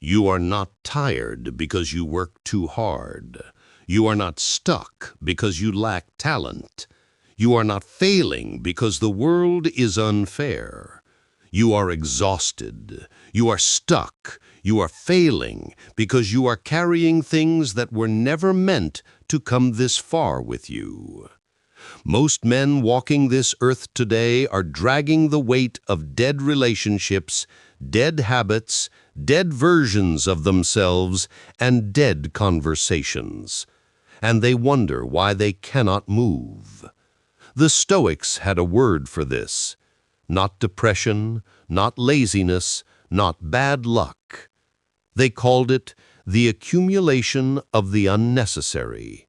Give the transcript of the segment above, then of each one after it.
You are not tired because you work too hard. You are not stuck because you lack talent. You are not failing because the world is unfair. You are exhausted. You are stuck. You are failing because you are carrying things that were never meant to come this far with you. Most men walking this earth today are dragging the weight of dead relationships, dead habits, dead versions of themselves, and dead conversations. And they wonder why they cannot move. The Stoics had a word for this. Not depression, not laziness, not bad luck. They called it the accumulation of the unnecessary.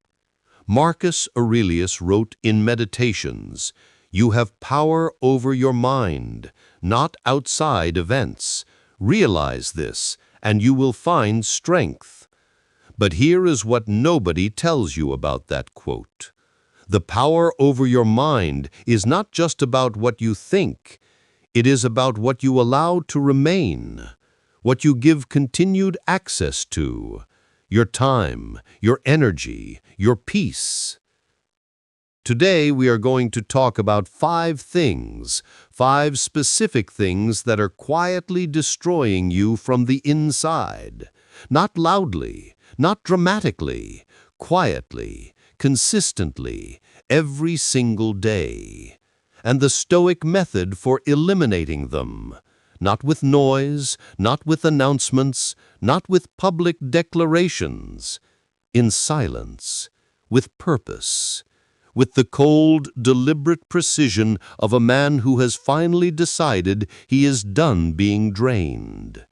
Marcus Aurelius wrote in Meditations, "You have power over your mind, not outside events. Realize this, and you will find strength." But here is what nobody tells you about that quote. The power over your mind is not just about what you think. It is about what you allow to remain, what you give continued access to, your time, your energy, your peace. Today we are going to talk about 5 specific things that are quietly destroying you from the inside. Not loudly, not dramatically, quietly, consistently, every single day. And the Stoic method for eliminating them. Not with noise, not with announcements, not with public declarations. In silence, with purpose, with the cold, deliberate precision of a man who has finally decided he is done being drained.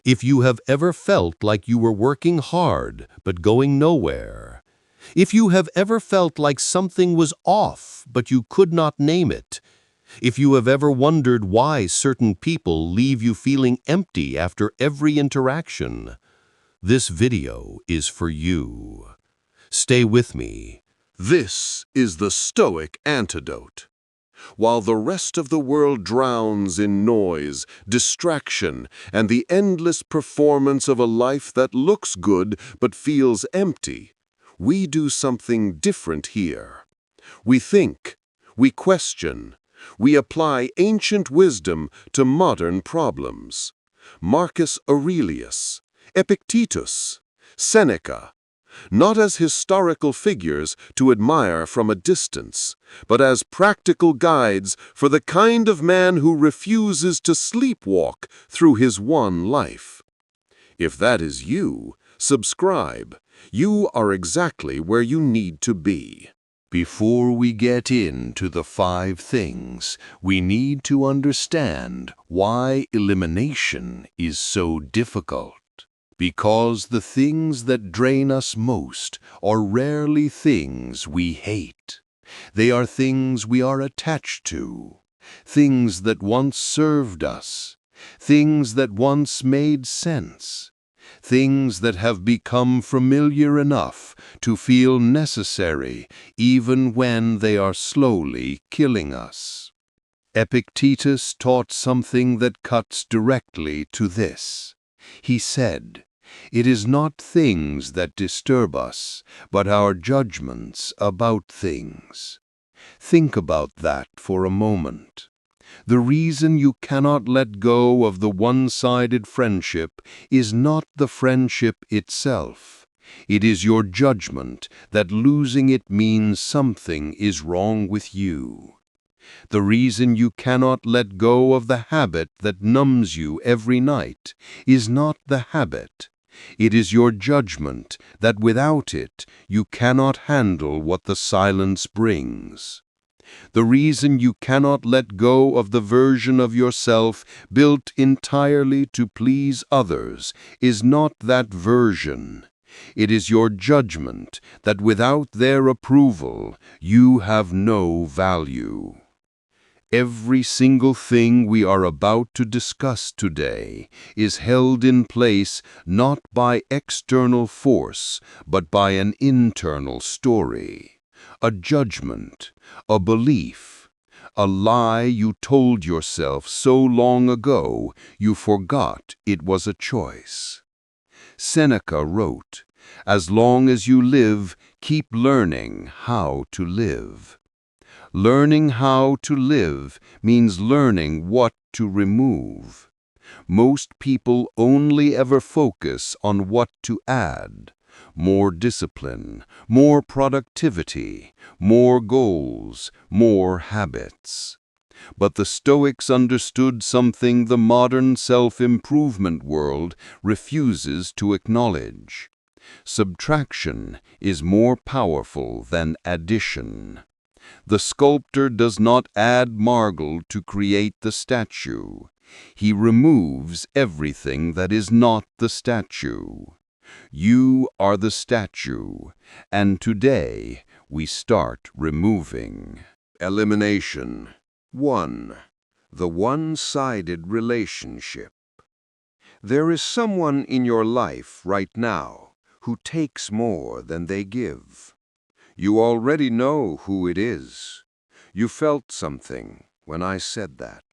If you have ever felt like you were working hard but going nowhere, if you have ever felt like something was off but you could not name it, if you have ever wondered why certain people leave you feeling empty after every interaction, this video is for you. Stay with me. This is the Stoic antidote. While the rest of the world drowns in noise, distraction, and the endless performance of a life that looks good but feels empty, we do something different here. We think, we question, we apply ancient wisdom to modern problems. Marcus Aurelius, Epictetus, Seneca, not as historical figures to admire from a distance, but as practical guides for the kind of man who refuses to sleepwalk through his one life. If that is you, subscribe. You are exactly where you need to be. Before we get into the 5 things, we need to understand why elimination is so difficult. Because the things that drain us most are rarely things we hate. They are things we are attached to, things that once served us, things that once made sense, things that have become familiar enough to feel necessary even when they are slowly killing us. Epictetus taught something that cuts directly to this. He said, "It is not things that disturb us, but our judgments about things." Think about that for a moment. The reason you cannot let go of the one-sided friendship is not the friendship itself. It is your judgment that losing it means something is wrong with you. The reason you cannot let go of the habit that numbs you every night is not the habit. It is your judgment that without it you cannot handle what the silence brings. The reason you cannot let go of the version of yourself built entirely to please others is not that version. It is your judgment that without their approval you have no value. Every single thing we are about to discuss today is held in place not by external force, but by an internal story, a judgment, a belief, a lie you told yourself so long ago you forgot it was a choice. Seneca wrote, "As long as you live, keep learning how to live." Learning how to live means learning what to remove. Most people only ever focus on what to add. More discipline, more productivity, more goals, more habits. But the Stoics understood something the modern self-improvement world refuses to acknowledge. Subtraction is more powerful than addition. The sculptor does not add marble to create the statue. He removes everything that is not the statue. You are the statue, and today we start removing. Elimination 1. The one-sided relationship. There is someone in your life right now who takes more than they give. You already know who it is. You felt something when I said that.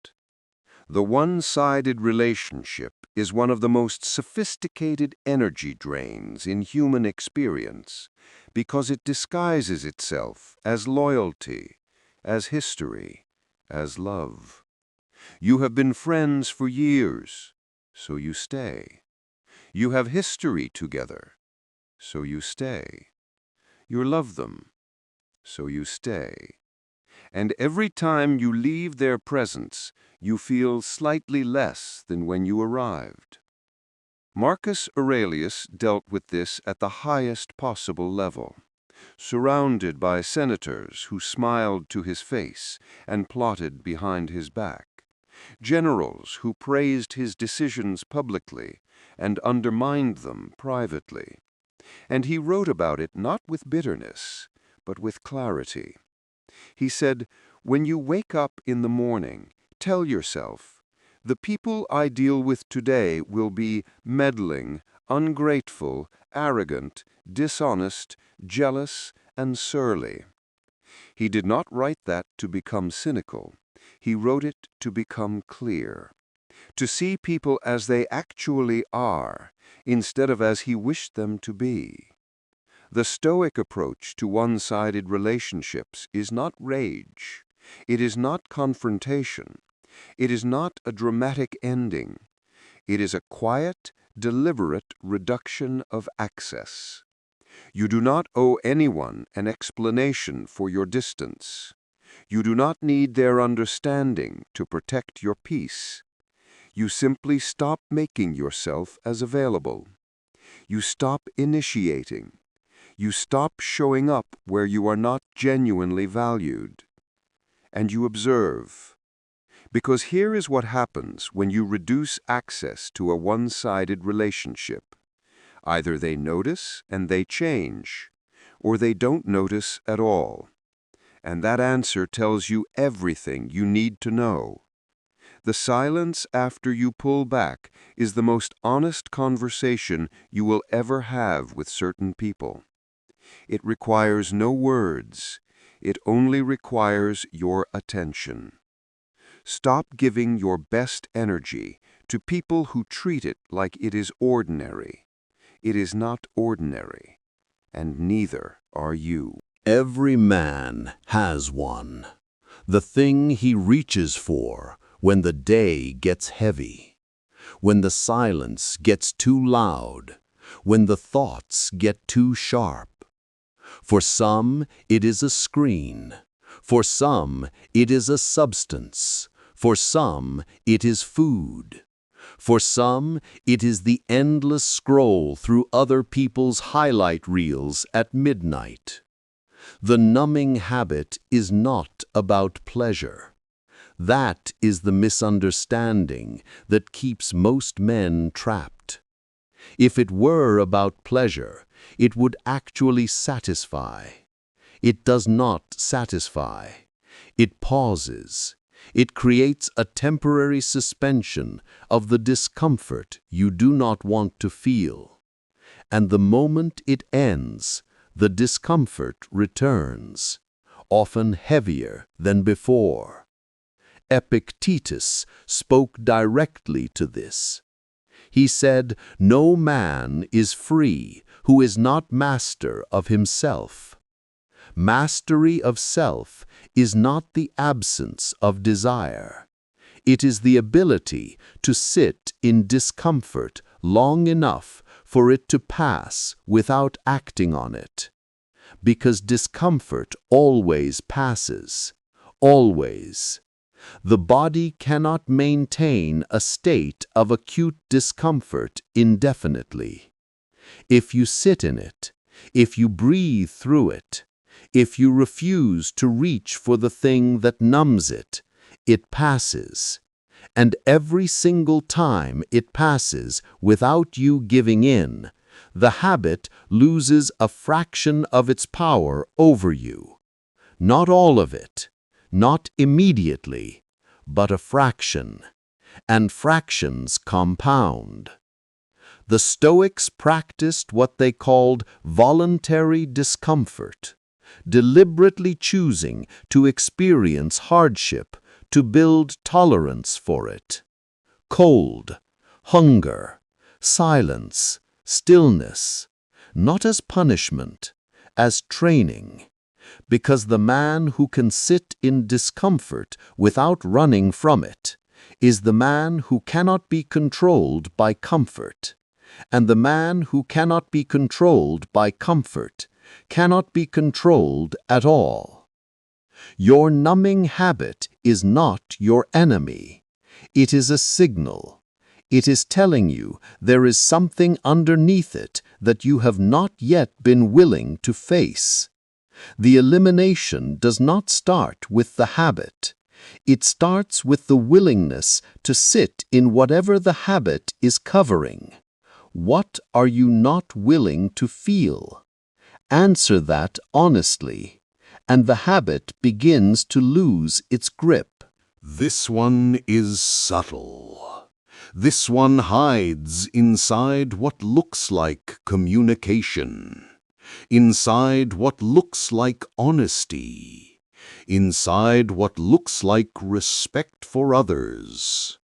The one-sided relationship is one of the most sophisticated energy drains in human experience because it disguises itself as loyalty, as history, as love. You have been friends for years, so you stay. You have history together, so you stay. You love them, so you stay. And every time you leave their presence, you feel slightly less than when you arrived. Marcus Aurelius dealt with this at the highest possible level, surrounded by senators who smiled to his face and plotted behind his back, generals who praised his decisions publicly and undermined them privately. And he wrote about it not with bitterness, but with clarity. He said, "When you wake up in the morning, tell yourself, the people I deal with today will be meddling, ungrateful, arrogant, dishonest, jealous, and surly." He did not write that to become cynical. He wrote it to become clear, to see people as they actually are, instead of as he wished them to be. The Stoic approach to one-sided relationships is not rage. It is not confrontation. It is not a dramatic ending. It is a quiet, deliberate reduction of access. You do not owe anyone an explanation for your distance. You do not need their understanding to protect your peace. You simply stop making yourself as available. You stop initiating. You stop showing up where you are not genuinely valued. And you observe. Because here is what happens when you reduce access to a one-sided relationship. Either they notice and they change, or they don't notice at all. And that answer tells you everything you need to know. The silence after you pull back is the most honest conversation you will ever have with certain people. It requires no words. It only requires your attention. Stop giving your best energy to people who treat it like it is ordinary. It is not ordinary, and neither are you. Every man has one, the thing he reaches for when the day gets heavy, when the silence gets too loud, when the thoughts get too sharp. For some, it is a screen. For some, it is a substance. For some, it is food. For some, it is the endless scroll through other people's highlight reels at midnight. The numbing habit is not about pleasure. That is the misunderstanding that keeps most men trapped. If it were about pleasure, it would actually satisfy. It does not satisfy. It pauses. It creates a temporary suspension of the discomfort you do not want to feel. And the moment it ends, the discomfort returns, often heavier than before. Epictetus spoke directly to this. He said, "No man is free who is not master of himself." Mastery of self is not the absence of desire. It is the ability to sit in discomfort long enough for it to pass without acting on it. Because discomfort always passes. Always. The body cannot maintain a state of acute discomfort indefinitely. If you sit in it, if you breathe through it, if you refuse to reach for the thing that numbs it, it passes. And every single time it passes without you giving in, the habit loses a fraction of its power over you. Not all of it, not immediately, but a fraction. And fractions compound. The Stoics practiced what they called voluntary discomfort, deliberately choosing to experience hardship to build tolerance for it. Cold, hunger, silence, stillness, not as punishment, as training. Because the man who can sit in discomfort without running from it is the man who cannot be controlled by comfort. And the man who cannot be controlled by comfort cannot be controlled at all. Your numbing habit is not your enemy. It is a signal. It is telling you there is something underneath it that you have not yet been willing to face. The elimination does not start with the habit. It starts with the willingness to sit in whatever the habit is covering. What are you not willing to feel? Answer that honestly, and the habit begins to lose its grip. This one is subtle. This one hides inside what looks like communication, inside what looks like honesty, inside what looks like respect for others.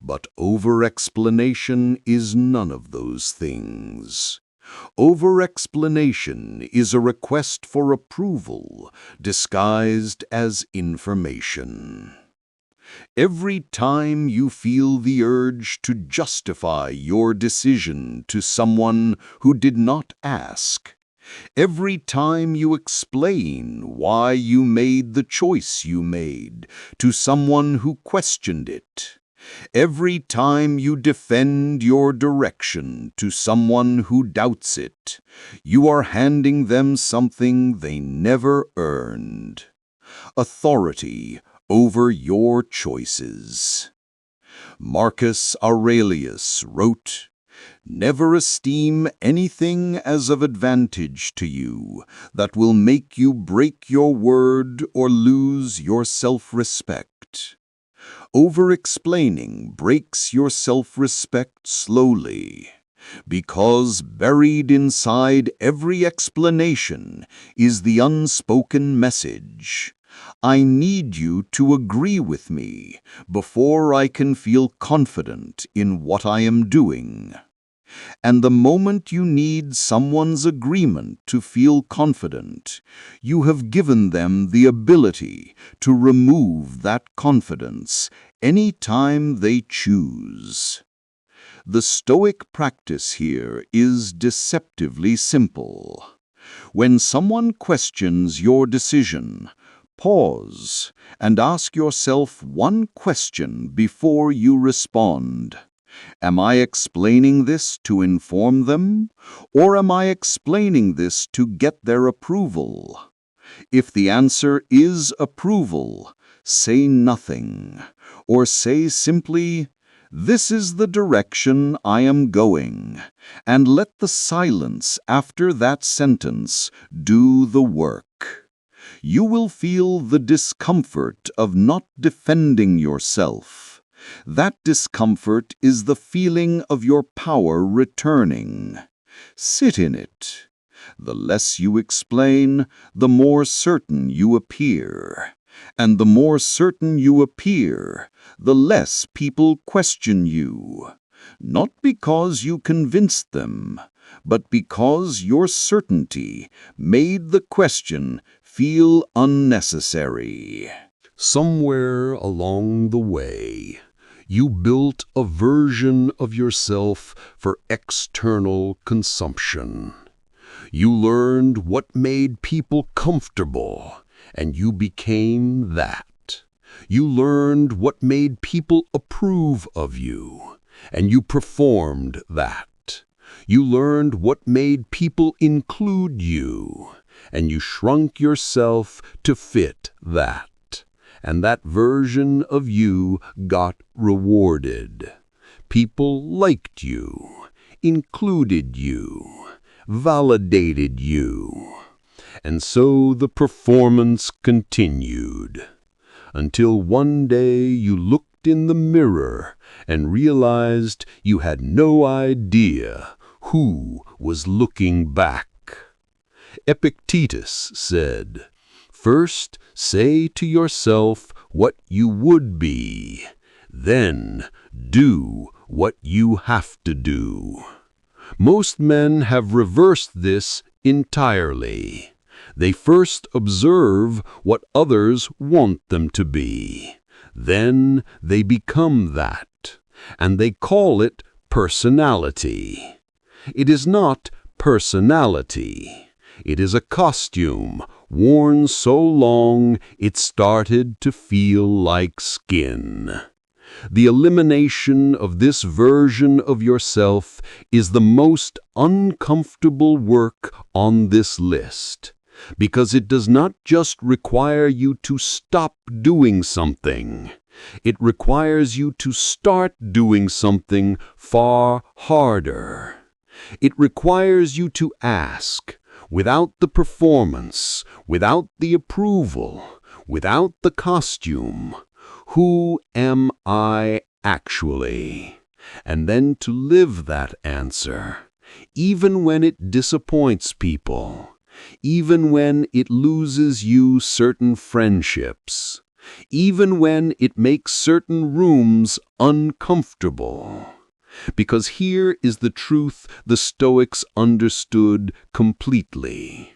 But over-explanation is none of those things. Over-explanation is a request for approval disguised as information. Every time you feel the urge to justify your decision to someone who did not ask, every time you explain why you made the choice you made to someone who questioned it, every time you defend your direction to someone who doubts it, you are handing them something they never earned: authority over your choices. Marcus Aurelius wrote, "Never esteem anything as of advantage to you that will make you break your word or lose your self-respect." Over-explaining breaks your self-respect slowly, because buried inside every explanation is the unspoken message: I need you to agree with me before I can feel confident in what I am doing. And the moment you need someone's agreement to feel confident, you have given them the ability to remove that confidence any time they choose. The Stoic practice here is deceptively simple. When someone questions your decision, pause and ask yourself one question before you respond. Am I explaining this to inform them, or am I explaining this to get their approval? If the answer is approval, say nothing, or say simply, "This is the direction I am going," and let the silence after that sentence do the work. You will feel the discomfort of not defending yourself. That discomfort is the feeling of your power returning. Sit in it. The less you explain, the more certain you appear. And the more certain you appear, the less people question you. Not because you convinced them, but because your certainty made the question feel unnecessary. Somewhere along the way, you built a version of yourself for external consumption. You learned what made people comfortable, and you became that. You learned what made people approve of you, and you performed that. You learned what made people include you, and you shrunk yourself to fit that. And that version of you got rewarded. People liked you, included you, validated you. And so the performance continued, until one day you looked in the mirror and realized you had no idea who was looking back. Epictetus said, "First, say to yourself what you would be, then do what you have to do." Most men have reversed this entirely. They first observe what others want them to be. Then they become that, and they call it personality. It is not personality. It is a costume worn so long it started to feel like skin. The elimination of this version of yourself is the most uncomfortable work on this list, because it does not just require you to stop doing something. It requires you to start doing something far harder. It requires you to ask, without the performance, without the approval, without the costume, who am I actually? And then to live that answer, even when it disappoints people, even when it loses you certain friendships, even when it makes certain rooms uncomfortable. Because here is the truth the Stoics understood completely.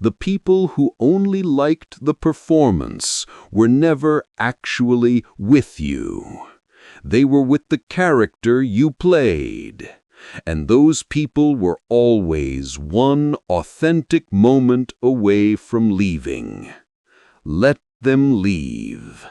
The people who only liked the performance were never actually with you. They were with the character you played. And those people were always one authentic moment away from leaving. Let them leave.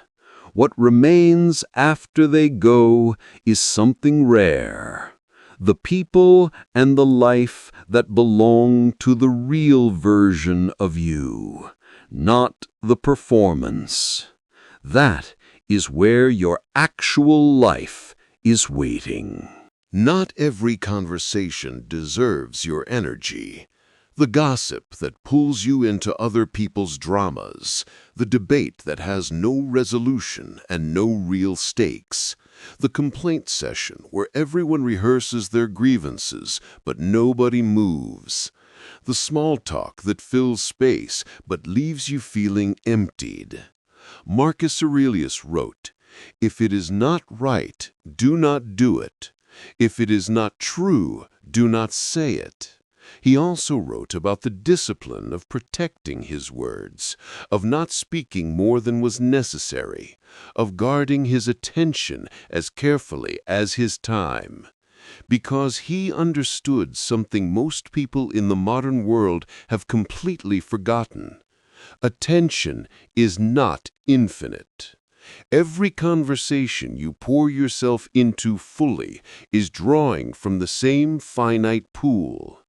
What remains after they go is something rare. The people and the life that belong to the real version of you, not the performance. That is where your actual life is waiting. Not every conversation deserves your energy. The gossip that pulls you into other people's dramas, the debate that has no resolution and no real stakes, the complaint session where everyone rehearses their grievances but nobody moves, the small talk that fills space but leaves you feeling emptied. Marcus Aurelius wrote, "If it is not right, do not do it. If it is not true, do not say it." He also wrote about the discipline of protecting his words, of not speaking more than was necessary, of guarding his attention as carefully as his time, because he understood something most people in the modern world have completely forgotten. Attention is not infinite. Every conversation you pour yourself into fully is drawing from the same finite pool.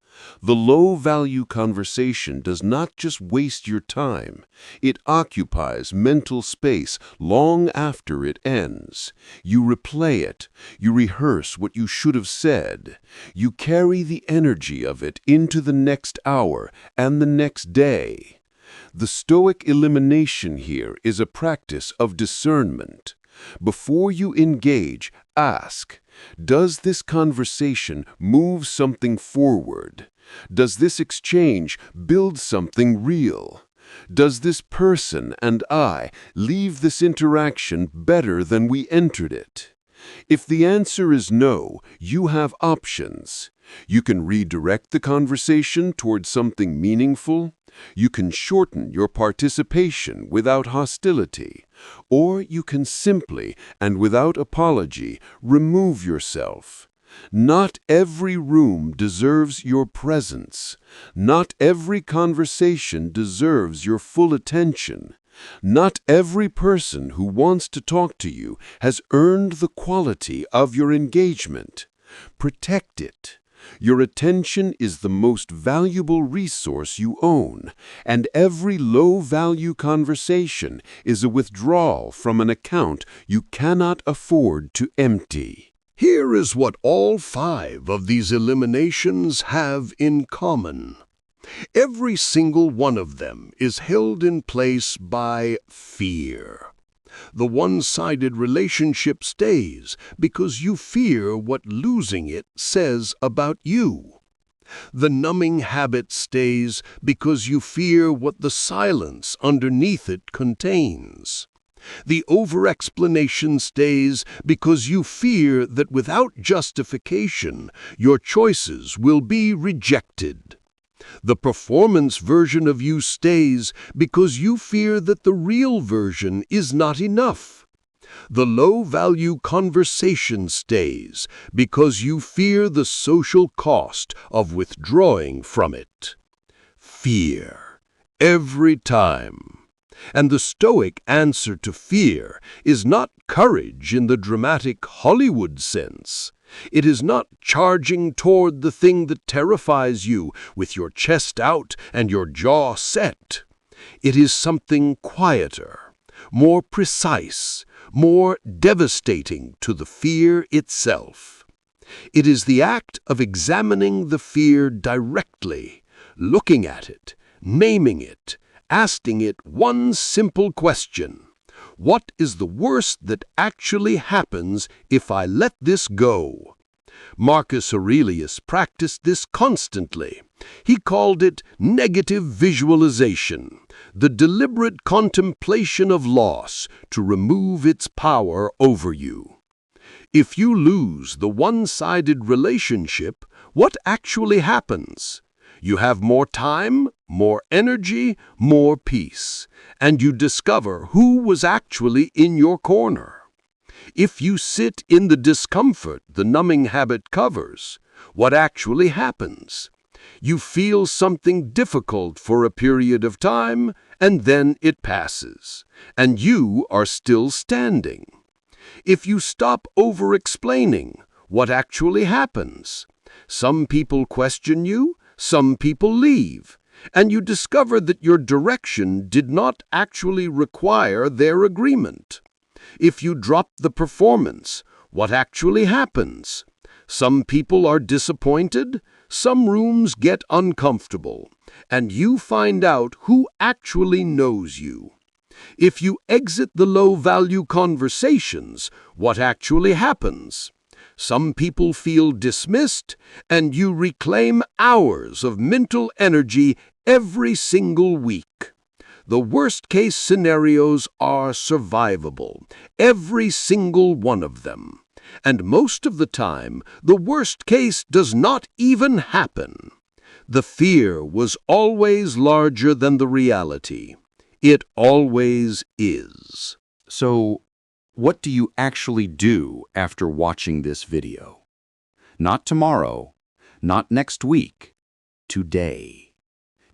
The low-value conversation does not just waste your time. It occupies mental space long after it ends. You replay it. You rehearse what you should have said. You carry the energy of it into the next hour and the next day. The Stoic elimination here is a practice of discernment. Before you engage, ask, does this conversation move something forward? Does this exchange build something real? Does this person and I leave this interaction better than we entered it? If the answer is no, you have options. You can redirect the conversation towards something meaningful. You can shorten your participation without hostility. Or you can simply, and without apology, remove yourself. Not every room deserves your presence. Not every conversation deserves your full attention. Not every person who wants to talk to you has earned the quality of your engagement. Protect it. Your attention is the most valuable resource you own, and every low-value conversation is a withdrawal from an account you cannot afford to empty. Here is what all 5 of these eliminations have in common. Every single one of them is held in place by fear. The one-sided relationship stays because you fear what losing it says about you. The numbing habit stays because you fear what the silence underneath it contains. The over-explanation stays because you fear that without justification, your choices will be rejected. The performance version of you stays because you fear that the real version is not enough. The low-value conversation stays because you fear the social cost of withdrawing from it. Fear. Every time. And the Stoic answer to fear is not courage in the dramatic Hollywood sense. It is not charging toward the thing that terrifies you with your chest out and your jaw set. It is something quieter, more precise, more devastating to the fear itself. It is the act of examining the fear directly, looking at it, naming it, asking it one simple question. What is the worst that actually happens if I let this go? Marcus Aurelius practiced this constantly. He called it negative visualization, the deliberate contemplation of loss to remove its power over you. If you lose the one-sided relationship, what actually happens? You have more time, more energy, more peace, and you discover who was actually in your corner. If you sit in the discomfort the numbing habit covers, what actually happens? You feel something difficult for a period of time, and then it passes, and you are still standing. If you stop over-explaining, what actually happens? Some people question you, some people leave, and you discover that your direction did not actually require their agreement. If you drop the performance, what actually happens? Some people are disappointed, some rooms get uncomfortable, and you find out who actually knows you. If you exit the low-value conversations, what actually happens? Some people feel dismissed, and you reclaim hours of mental energy every single week. The worst-case scenarios are survivable, every single one of them. And most of the time, the worst case does not even happen. The fear was always larger than the reality. It always is. So, what do you actually do after watching this video? Not tomorrow, not next week, today.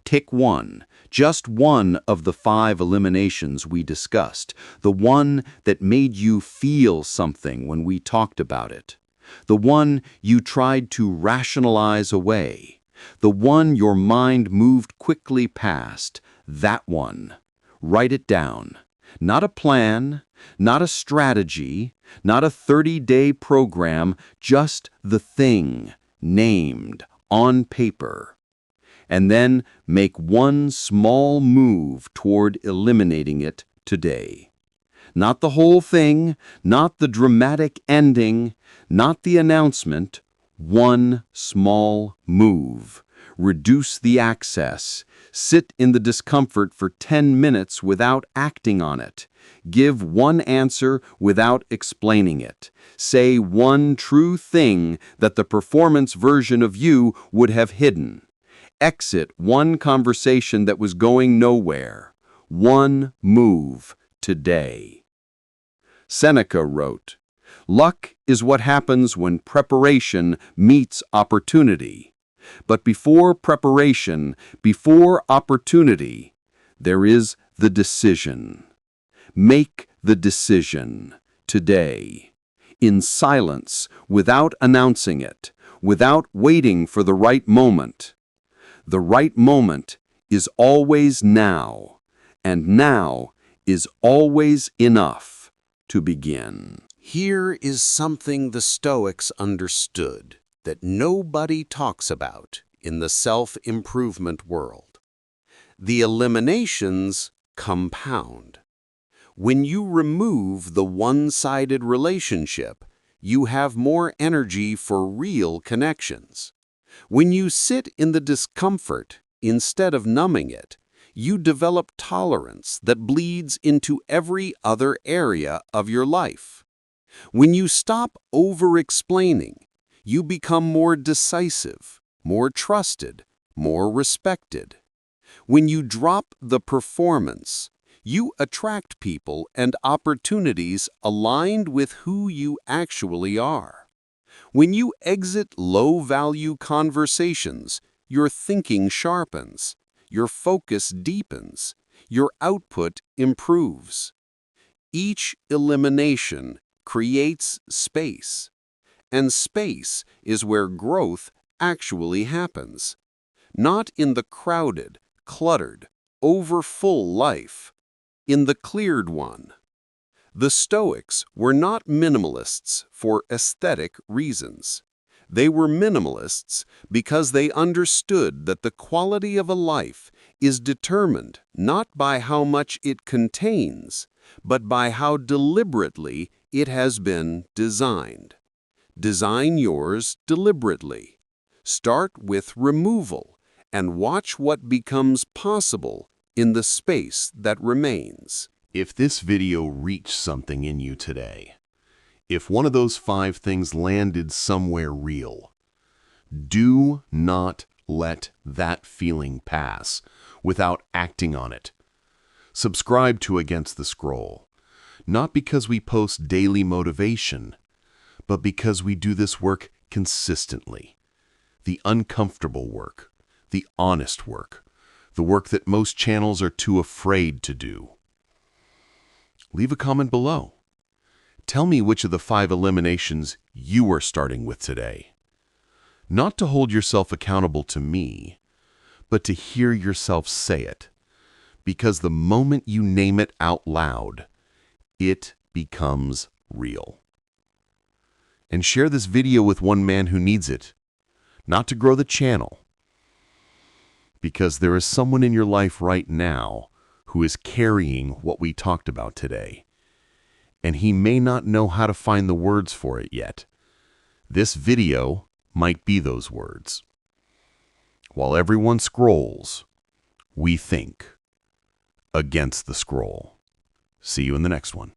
Tick one, just one of the 5 eliminations we discussed, the one that made you feel something when we talked about it, the one you tried to rationalize away, the one your mind moved quickly past, that one. Write it down. Not a plan, not a strategy, not a 30-day program, just the thing, named, on paper. And then make one small move toward eliminating it today. Not the whole thing, not the dramatic ending, not the announcement, one small move. Reduce the access. Sit in the discomfort for 10 minutes without acting on it. Give one answer without explaining it. Say one true thing that the performance version of you would have hidden. Exit one conversation that was going nowhere. One move today. Seneca wrote, "Luck is what happens when preparation meets opportunity. But before preparation, before opportunity, there is the decision. Make the decision today, in silence, without announcing it, without waiting for the right moment. The right moment is always now, and now is always enough to begin." Here is something the Stoics understood that nobody talks about in the self-improvement world. The eliminations compound. When you remove the one-sided relationship, you have more energy for real connections. When you sit in the discomfort instead of numbing it, you develop tolerance that bleeds into every other area of your life. When you stop over-explaining, you become more decisive, more trusted, more respected. When you drop the performance, you attract people and opportunities aligned with who you actually are. When you exit low-value conversations, your thinking sharpens, your focus deepens, your output improves. Each elimination creates space, and space is where growth actually happens. Not in the crowded, cluttered, overfull life, in the cleared one. The Stoics were not minimalists for aesthetic reasons. They were minimalists because they understood that the quality of a life is determined not by how much it contains, but by how deliberately it has been designed. Design yours deliberately. Start with removal and watch what becomes possible in the space that remains. If this video reached something in you today, if one of those 5 things landed somewhere real, do not let that feeling pass without acting on it. Subscribe to Against the Scroll, not because we post daily motivation, but because we do this work consistently. The uncomfortable work, the honest work, the work that most channels are too afraid to do. Leave a comment below. Tell me which of the 5 eliminations you are starting with today. Not to hold yourself accountable to me, but to hear yourself say it. Because the moment you name it out loud, it becomes real. And share this video with one man who needs it, not to grow the channel, because there is someone in your life right now who is carrying what we talked about today, and he may not know how to find the words for it yet. This video might be those words. While everyone scrolls, we think. Against the Scroll. See you in the next one.